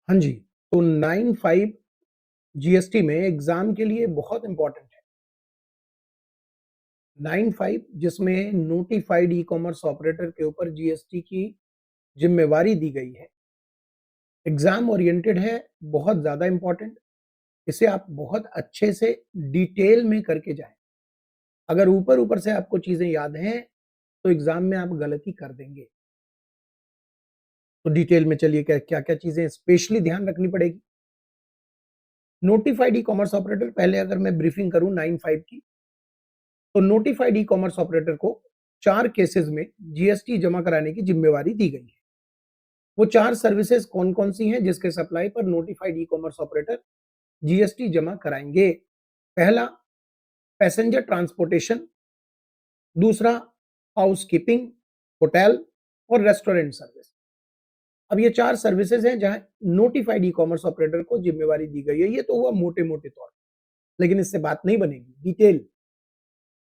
हाँ जी, तो 9(5) जीएसटी में एग्ज़ाम के लिए बहुत इम्पोर्टेंट है। 9(5) जिसमें नोटिफाइड ई-कॉमर्स ऑपरेटर के ऊपर जीएसटी की ज़िम्मेवारी दी गई है। एग्ज़ाम ओरिएंटेड है, बहुत ज़्यादा इम्पोर्टेंट। इसे आप बहुत अच्छे से डिटेल में करके जाएँ। अगर ऊपर-ऊपर से आपको चीज़ें याद हैं, तो एग्ज़ाम में आप गलती कर देंगे। तो डिटेल में चलिए क्या-क्या चीज़ें स्पेशली ध्यान रखनी पड़ेगी। नोटिफाइड ई-कॉमर्स ऑपरेटर पहले अगर मैं ब्रीफिंग करूँ 9(5) की, तो नोटिफाइड ई-कॉमर्स ऑपरेटर को 4 केसेस में जीएसटी जमा कराने की ज़िम्मेवारी दी गई है। वो 4 सर्विसेज कौन-कौन सी हैं जिसके सप्लाई पर नोटिफाइड ई-कॉमर्स ऑपरेटर जीएसटी जमा कराएँगे? पहला, पैसेंजर ट्रांसपोर्टेशन, दूसरा हाउसकीपिंग, होटल और रेस्टोरेंट सर्विस। अब ये 4 सर्विसेज हैं जहाँ नोटिफाइड ई-कॉमर्स ऑपरेटर को ज़िम्मेवारी दी गई है। ये तो हुआ मोटे-मोटे तौर पे, लेकिन इससे बात नहीं बनेगी, डिटेल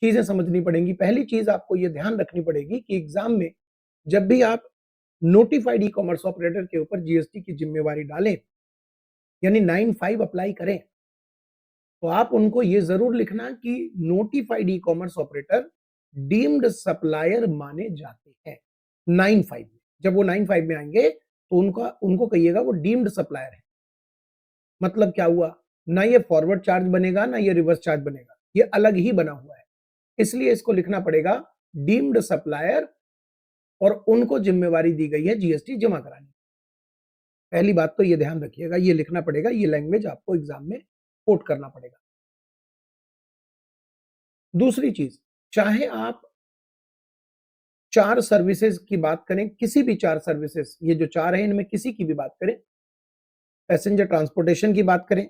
चीज़ें समझनी पड़ेंगी। पहली चीज़ आपको ये ध्यान रखनी पड़ेगी कि एग्ज़ाम में जब भी आप नोटिफाइड ई-कॉमर्स ऑपरेटर के ऊपर जीएसटी की ज़िम्मेवारी डालें, यानी 9(5) अप्लाई करें, तो आप उनको ये ज़रूर लिखना कि notified e commerce operator deemed supplier माने जाते हैं, 9(5) में। जब वो 9(5) में आएँगे, तो उनको कहिएगा वो डीम्ड सप्लायर है। मतलब क्या हुआ? ना ये फॉरवर्ड चार्ज बनेगा, ना ये रिवर्स चार्ज बनेगा। ये अलग ही बना हुआ है। इसलिए इसको लिखना पड़ेगा डीम्ड सप्लायर और उनको ज़िम्मेवारी दी गई है जीएसटी जमा कराने की। पहली बात तो ये ध्यान रखिएगा, ये लिखना पड़ेगा, ये लैंग्वेज आपको एग्ज़ाम में कोट करना पड़ेगा। दूसरी चीज़, चाहे आप 4 सर्विसेज़ की बात करें, किसी भी 4 सर्विसेज़, ये जो 4 हैं इनमें किसी की भी बात करें, पैसेंजर ट्रांसपोर्टेशन की बात करें,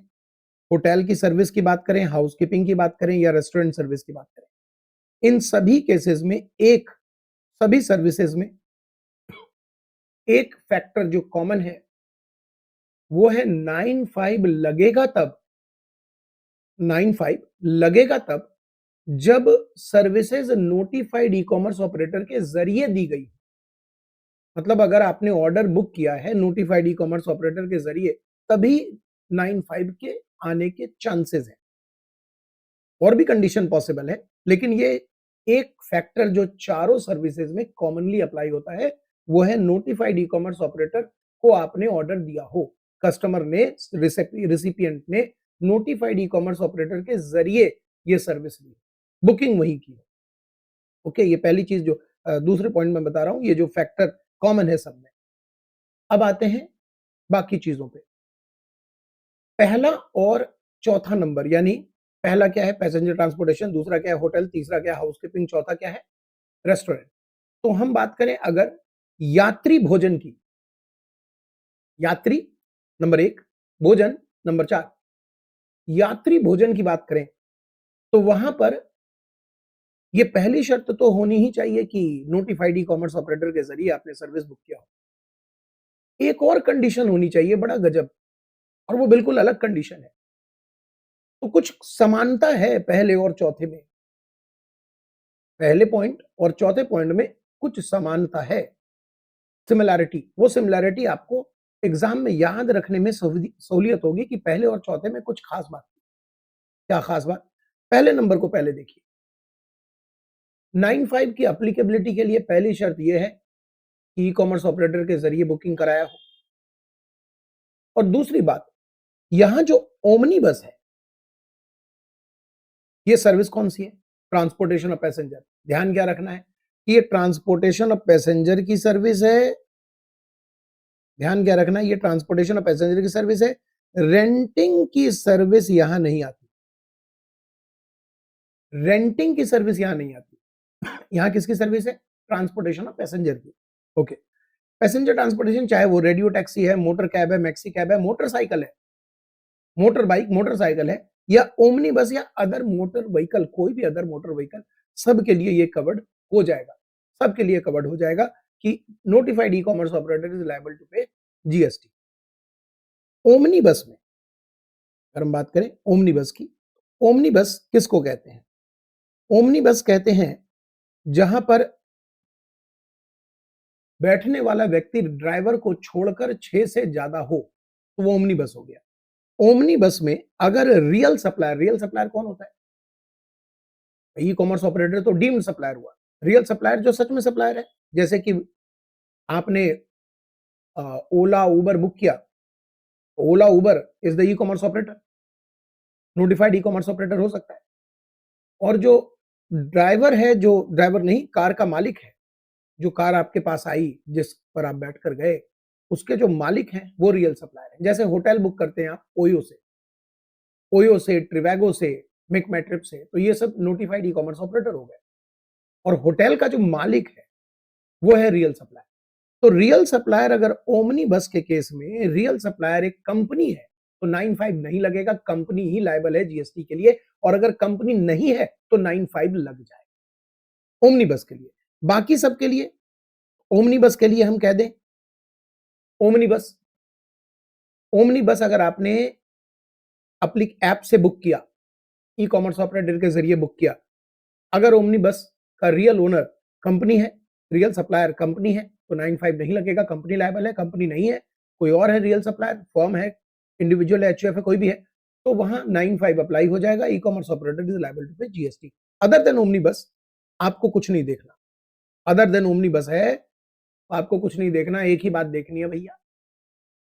होटल की सर्विस की बात करें, हाउसकीपिंग की बात करें या रेस्टोरेंट सर्विस की बात करें, इन सभी केसेज़ में सभी सर्विसेज़ में एक फैक्टर जो कॉमन है, वो है 9(5) लगेगा तब 9(5) लगेगा तब जब सर्विसेज नोटिफाइड ई-कॉमर्स ऑपरेटर के जरिए दी गई। मतलब अगर आपने ऑर्डर बुक किया है नोटिफाइड ई-कॉमर्स ऑपरेटर के जरिए, तभी 9(5) के आने के चांसेस हैं। और भी कंडीशन पॉसिबल है, लेकिन ये एक फैक्टर जो चारों सर्विसेज में कॉमनली अप्लाई होता है, वो है नोटिफाइड ई-कॉमर्स ऑपरेटर को आपने ऑर्डर दिया हो, कस्टमर ने, रिसिपिएंट ने नोटिफाइड ई-कॉमर्स ऑपरेटर के जरिए ये सर्विस ली, बुकिंग वही की है। ओके, ये पहली चीज जो दूसरे पॉइंट में बता रहा हूं, ये जो फैक्टर कॉमन है सब में। अब आते हैं बाकी चीजों पे। पहला और चौथा नंबर, यानी पहला क्या है पैसेंजर ट्रांसपोर्टेशन, दूसरा क्या है होटल, तीसरा क्या है हाउसकीपिंग, चौथा क्या है रेस्टोरेंट। तो हम बात करें अगर यात्री भोजन की, यात्री नंबर 1, भोजन नंबर 4, यात्री भोजन की बात करें, तो वहां पर ये पहली शर्त तो होनी ही चाहिए कि नोटिफाइड ई कॉमर्स ऑपरेटर के जरिए आपने सर्विस बुक किया हो। एक और कंडीशन होनी चाहिए, बड़ा गजब, और वो बिल्कुल अलग कंडीशन है। तो कुछ समानता है पहले और चौथे में, पहले पॉइंट और चौथे पॉइंट में कुछ समानता है, सिमिलैरिटी। वो सिमिलैरिटी आपको एग्जाम में याद रखने में सहूलियत होगी कि पहले और चौथे में कुछ खास बात। क्या खास बात? पहले नंबर को पहले देखिए। 9(5) की एप्लीकेबिलिटी के लिए पहली शर्त यह है कि ई कॉमर्स ऑपरेटर के जरिए बुकिंग कराया हो। और दूसरी बात, यहां जो ओमनी बस है, ये सर्विस कौन सी है? Transportation of passenger. ध्यान क्या रखना है कि ये ट्रांसपोर्टेशन ऑफ पैसेंजर की सर्विस है। ध्यान क्या रखना है, ये ट्रांसपोर्टेशन ऑफ पैसेंजर की सर्विस है। रेंटिंग की सर्विस यहां नहीं आती। रेंटिंग की सर्विस यहां नहीं आती। यहां किसकी सर्विस है? ट्रांसपोर्टेशन ऑफ पैसेंजर की। ओके, पैसेंजर ट्रांसपोर्टेशन चाहे वो रेडियो टैक्सी है, मोटर कैब है, मैक्सी कैब है, मोटरसाइकिल है, मोटर बाइक, मोटरसाइकिल है, या ओमनी बस या अदर मोटर व्हीकल, कोई भी अदर मोटर व्हीकल, सबके लिए ये कवर्ड हो जाएगा। सबके लिए कवर्ड हो जाएगा कि notified e commerce operator is liable to pay GST. Omnibus में अगर हम बात करें ओमनी बस की, ओमनी बस किसको कहते हैं? ओमनी बस कहते हैं जहां पर बैठने वाला व्यक्ति ड्राइवर को छोड़कर 6 से ज्यादा हो, तो वो ओमनी बस हो गया। ओमनी बस में अगर रियल सप्लायर कौन होता है? ई कॉमर्स ऑपरेटर तो डीम्ड सप्लायर हुआ। रियल सप्लायर जो सच में सप्लायर है, जैसे कि आपने ओला उबर बुक किया, Ola Uber is the e commerce operator, notified e commerce operator हो सकता है। और जो ड्राइवर है, जो ड्राइवर नहीं, कार का मालिक है, जो कार आपके पास आई, जिस पर आप बैठकर गए, उसके जो मालिक हैं वो रियल सप्लायर हैं। जैसे होटल बुक करते हैं आप ओयो से, ट्रिवैगो से, मेक माई ट्रिप से, तो ये सब नोटिफाइड ई कॉमर्स ऑपरेटर हो गए। और होटल का जो मालिक है वो है रियल सप्लायर। तो रियल सप्लायर, अगर ओमनी बस के केस में रियल सप्लायर एक कंपनी है तो 95 नहीं लगेगा, कंपनी ही लायबल है जीएसटी के लिए। और अगर कंपनी नहीं है तो 95 लग जाएगा ओमनी बस के लिए। बाकी सबके लिए, ओमनी बस के लिए हम कह दें, ओमनी बस ओमनी बस अगर आपने अपनी ऐप से बुक किया, ई कॉमर्स ऑपरेटर के जरिए बुक किया, अगर ओमनी बस का रियल ओनर कंपनी है, रियल सप्लायर कंपनी है, तो 95 नहीं लगेगा, कंपनी लायबल है। कंपनी नहीं है, कोई और है रियल सप्लायर, फर्म है, इंडिविजुअल है, एचयूएफ है, कोई भी है, तो वहां 95 अप्लाई हो जाएगा। E commerce operator is liable to pay GST. Other than omnibus आपको कुछ नहीं देखना। अदर देन ओमनी बस है, आपको कुछ नहीं देखना, एक ही बात देखनी है भैया,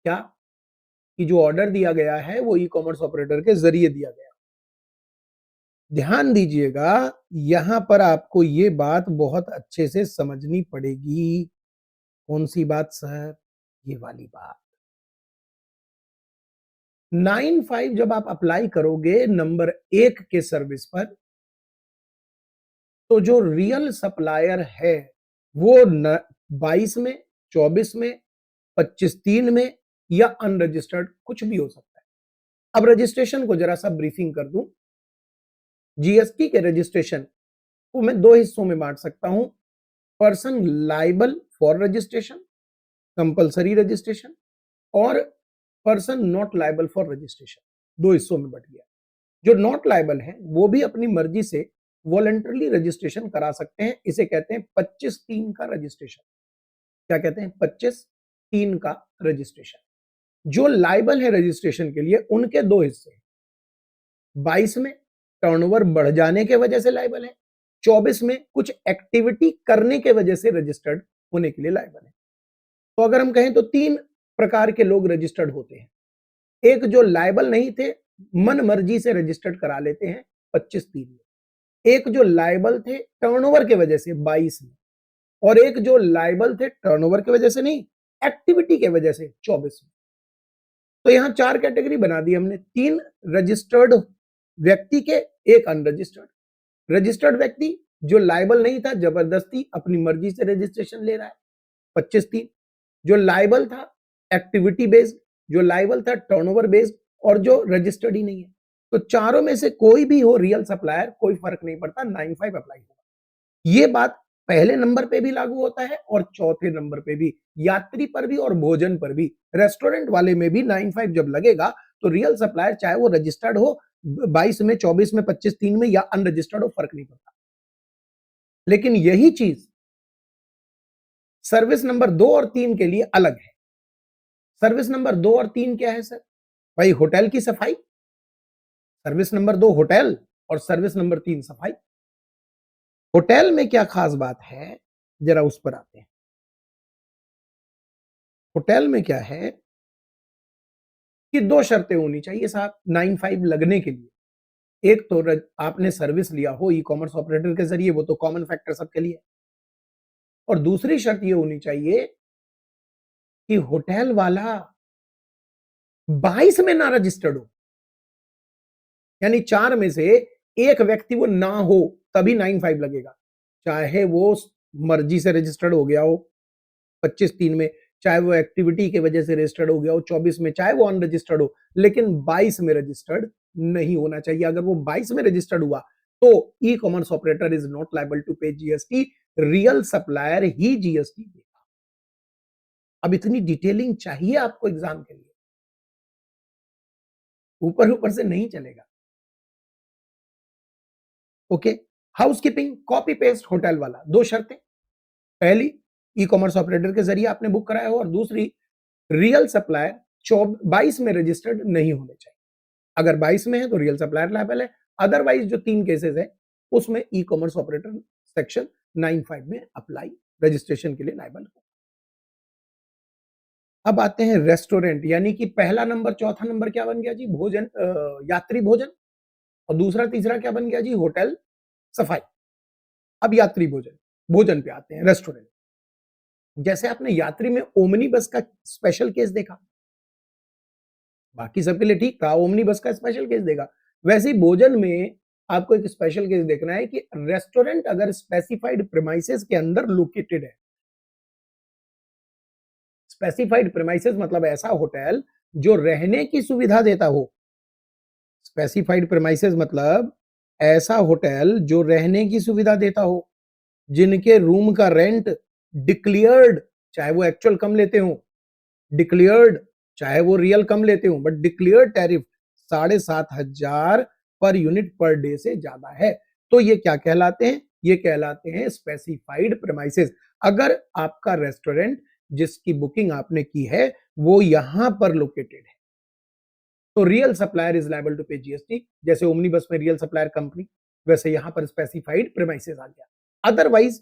क्या? कि जो ऑर्डर दिया गया है वो ई कॉमर्स ऑपरेटर के जरिए दिया गया। ध्यान दीजिएगा, यहां पर आपको ये बात बहुत अच्छे से समझनी पड़ेगी। कौन सी बात सर? ये वाली बात। 95 जब आप अप्लाई करोगे नंबर 1 के सर्विस पर, तो जो रियल सप्लायर है वो 22 में, 24 में, 25(3) में या अनरजिस्टर्ड कुछ भी हो सकता है। अब रजिस्ट्रेशन को जरा सा ब्रीफिंग कर दूं। जीएसटी के रजिस्ट्रेशन को मैं दो हिस्सों में बांट सकता हूं, person liable for registration, compulsory registration, और person not liable for registration. दो हिस्सों में बट गया। जो नॉट लाइबल है वो भी अपनी मर्जी से वॉलंटरली रजिस्ट्रेशन करा सकते हैं। इसे कहते हैं 25(3) का रजिस्ट्रेशन। क्या कहते हैं? 25(3) का रजिस्ट्रेशन। जो लाइबल है रजिस्ट्रेशन के लिए, उनके दो हिस्से, 22 में टर्नओवर बढ़ जाने के वजह से लाइबल है, 24 में कुछ एक्टिविटी करने के वजह से रजिस्टर्ड होने के लिए लाइबल है। तो अगर हम कहें तो 3 प्रकार के लोग रजिस्टर्ड होते हैं। एक जो लायबल नहीं थे, मन मर्जी से रजिस्टर्ड करा लेते हैं 25(3) में। एक जो लायबल थे टर्नओवर के वजह से 22 में। और एक जो लायबल थे टर्नओवर की वजह से नहीं, एक्टिविटी के वजह से 24 में। तो यहां 4 कैटेगरी बना दी हमने, 3 रजिस्टर्ड व्यक्ति के, एक अनरजिस्टर्ड। रजिस्टर्ड व्यक्ति जो लायबल नहीं था, जबरदस्ती अपनी मर्जी से रजिस्ट्रेशन ले रहा है, 25(3). जो लायबल था एक्टिविटी बेस्ड, जो लायबल था टर्नओवर बेस्ड, और जो रजिस्टर्ड ही नहीं है। तो चारों में से कोई भी हो रियल सप्लायर, कोई फर्क नहीं पड़ता, 95 अप्लाई होगा। ये बात पहले नंबर पे भी लागू होता है और चौथे नंबर पे भी, यात्री पर भी और भोजन पर भी। रेस्टोरेंट वाले में भी 95 जब लगेगा तो रियल सप्लायर चाहे वो रजिस्टर्ड हो 22 में, 24 में, 25(3) में या अनरजिस्टर्ड हो, फर्क नहीं पड़ता। लेकिन यही चीज सर्विस नंबर 2 और 3 के लिए अलग है। सर्विस नंबर 2 और 3 क्या है सर? भाई होटल की सफाई। सर्विस नंबर 2 होटल और सर्विस नंबर 3 सफाई। होटल में क्या खास बात है, जरा उस पर आते हैं। होटल में क्या है कि 2 शर्तें होनी चाहिए साहब 95 लगने के लिए। एक तो आपने सर्विस लिया हो ई कॉमर्स ऑपरेटर के जरिए, वो तो कॉमन फैक्टर सबके लिए। और दूसरी शर्त ये होनी चाहिए कि होटल वाला 22 में ना रजिस्टर्ड हो, यानी 4 में से एक व्यक्ति वो ना हो, तभी 95 लगेगा। चाहे वो मर्जी से रजिस्टर्ड हो गया हो 25(3) में, चाहे वो एक्टिविटी की वजह से रजिस्टर्ड हो गया हो 24 में, चाहे वो अनरजिस्टर्ड हो, लेकिन 22 में रजिस्टर्ड नहीं होना चाहिए। अगर वो 22 में रजिस्टर्ड हुआ तो e commerce operator is not liable to pay GST, real supplier ही जीएसटी देगा। अब इतनी डिटेलिंग चाहिए आपको एग्जाम के लिए? ऊपर ऊपर से नहीं चलेगा। Okay, housekeeping, copy paste hotel वाला, दो शर्तें। पहली, ई कॉमर्स ऑपरेटर के जरिए आपने बुक कराया हो, और दूसरी, रियल सप्लायर 22 में रजिस्टर्ड नहीं होने चाहिए। अगर 22 में है तो रियल सप्लायर लायबल है, अदरवाइज जो 3 केसेस है उसमें ई कॉमर्स ऑपरेटर सेक्शन 95 में अप्लाई रजिस्ट्रेशन के लिए लायबल हो। अब आते हैं रेस्टोरेंट, यानी कि पहला नंबर चौथा नंबर क्या बन गया जी, भोजन यात्री भोजन, और दूसरा तीसरा क्या बन गया जी, होटल सफाई। अब यात्री भोजन, भोजन पे आते हैं, रेस्टोरेंट। जैसे आपने यात्री में ओमनी बस का स्पेशल केस देखा, बाकी सबके लिए ठीक था, ओमनी बस का स्पेशल केस देखा, वैसे ही भोजन में आपको एक स्पेशल केस देखना है कि रेस्टोरेंट अगर स्पेसिफाइड प्रीमाइसेस के अंदर लोकेटेड है। स्पेसिफाइड प्रीमाइसेस मतलब ऐसा होटल जो रहने की सुविधा देता हो। स्पेसिफाइड प्रीमाइसेस मतलब ऐसा होटल जो रहने की सुविधा देता हो, जिनके रूम का रेंट डिक्लेयर्ड, चाहे वो एक्चुअल कम लेते हो, डिक्लेयर्ड चाहे वो रियल कम लेते हो, but declared tariff 7,500 per unit per day से ज्यादा है, तो ये क्या कहलाते हैं, ये कहलाते हैं स्पेसिफाइड प्रीमाइसेस। अगर आपका रेस्टोरेंट जिसकी बुकिंग आपने की है वो यहां पर लोकेटेड है तो real supplier is liable to pay GST. जैसे ओमनी बस में रियल सप्लायर कंपनी, वैसे यहां पर स्पेसिफाइड प्रीमाइसेस आ गया। अदरवाइज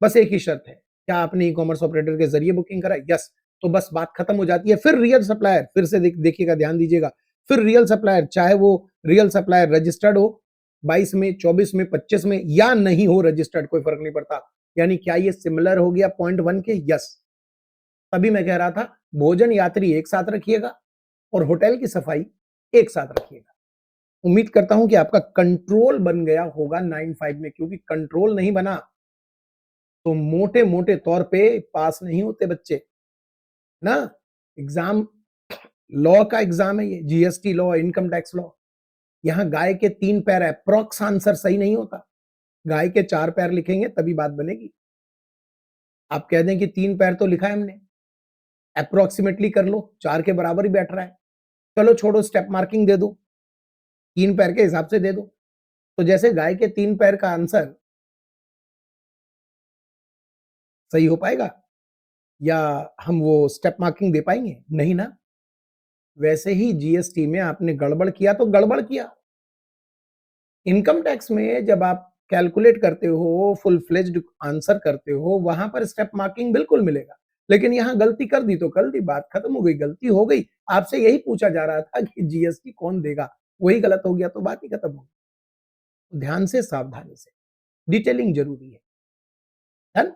बस एक ही शर्त है, क्या आपने ई कॉमर्स ऑपरेटर के जरिए बुकिंग करा, यस, तो बस बात खत्म हो जाती है। फिर रियल सप्लायर, फिर से देखिएगा, ध्यान दीजिएगा, फिर रियल सप्लायर चाहे वो रियल सप्लायर रजिस्टर्ड हो 22 में, 24 में, 25 में, या नहीं हो रजिस्टर्ड, कोई फर्क नहीं पड़ता। यानी क्या ये सिमिलर हो गया पॉइंट 1 के, यस। तभी मैं कह रहा था भोजन यात्री एक साथ रखिएगा और होटल की सफाई एक साथ रखिएगा। उम्मीद करता हूं कि आपका कंट्रोल बन गया होगा 95 में, क्योंकि कंट्रोल नहीं बना तो मोटे मोटे तौर पे पास नहीं होते बच्चे ना। एग्जाम लॉ का एग्जाम है ये, GST law, income tax law. यहां गाय के 3 पैर, अप्रोक्स आंसर सही नहीं होता, गाय के 4 पैर लिखेंगे तभी बात बनेगी। आप कह दें कि 3 पैर तो लिखा है हमने, अप्रोक्सीमेटली कर लो, 4 के बराबर ही बैठ रहा है, चलो छोड़ो, स्टेप मार्किंग दे दो, 3 पैर के हिसाब से दे दो। तो जैसे गाय के 3 पैर का आंसर सही हो पाएगा या हम वो स्टेप मार्किंग दे पाएंगे, नहीं ना। वैसे ही जीएसटी में आपने गड़बड़ किया तो गड़बड़ किया। इनकम टैक्स में जब आप कैलकुलेट करते हो, फुल फ्लेज्ड आंसर करते हो, वहां पर स्टेप मार्किंग बिल्कुल मिलेगा। लेकिन यहां गलती कर दी तो कर दी, बात खत्म हो गई, गलती हो गई। आपसे यही पूछा जा रहा था कि जीएसटी कौन देगा, वही गलत हो गया तो बात ही खत्म हो गई। ध्यान से, सावधानी से, डिटेलिंग जरूरी है। डन।